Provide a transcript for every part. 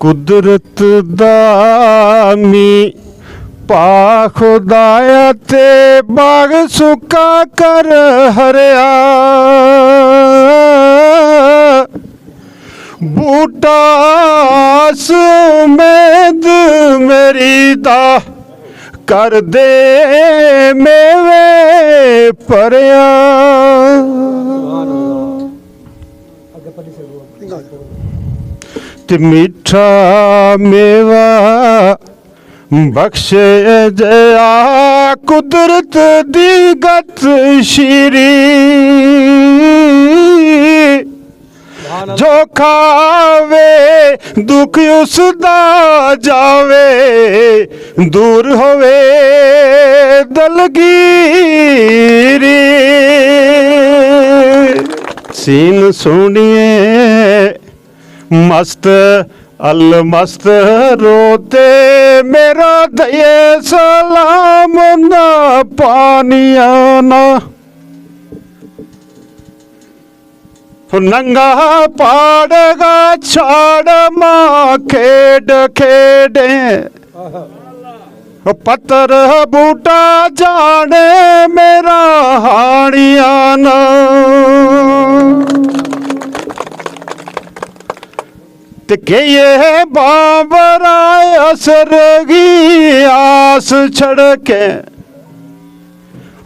ਕੁਦਰਤ ਦਾ ਮੀਂਹ ਪਾ ਖੁਦਾਇਆ ਤੇ ਬਾਗ ਸੁੱਕਾ ਕਰ ਹਰਿਆ। ਬੂਟਾ ਉਮੀਦ ਮੇਰੀ ਦਾ ਕਰ ਦੇ ਮੇਵੇ ਭਰਿਆ। ਤੇ ਮਿੱਠਾ ਮੇਵਾ ਬਖਸ਼ੇ ਜਿਆ ਕੁਦਰਤ ਦੀ ਗਤ ਸ਼ੀਰੀ। ਜੋ ਖਾਵੇ ਦੁੱਖ ਉਸ ਦਾ ਜਾਵੇ, ਦੂਰ ਹੋਵੇ ਦਲਗੀਰੀ। ਸੀਨ ਸੋਹਣੀਏ ਮਸਤ ਅਲ ਮਸਤ ਰੋਤੇ ਮੇਰਾ ਦਏ ਸਲਾਮ ਨਾ ਪਾਨੀਆਂ ਨਾ। ਨੰਗਾ ਪਾੜਗਾ ਛਾੜ ਮਾਂ ਖੇਡ ਖੇਡੇ, ਪੱਤਰ ਬੂਟਾ ਜਾਣੇ ਮੇਰਾ ਹਾਣੀਆਂ ਨਾ। ਤੇ ਕਹੀਏ ਬਾਬਰਾ ਅਸਰ ਗੀ ਆਸ ਛੜ ਕੇ,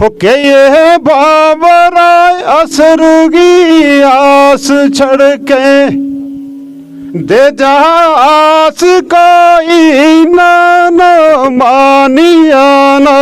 ਹੋ ਕਹੀਏ ਬਾਬਰਾ ਅਸਰ ਗੀ ਆਸ ਛੜ ਕੇ। ਦੇ ਜਾ ਆਸ ਕੋਈ ਨਾ ਮਾਨੀਆਂ ਨਾ।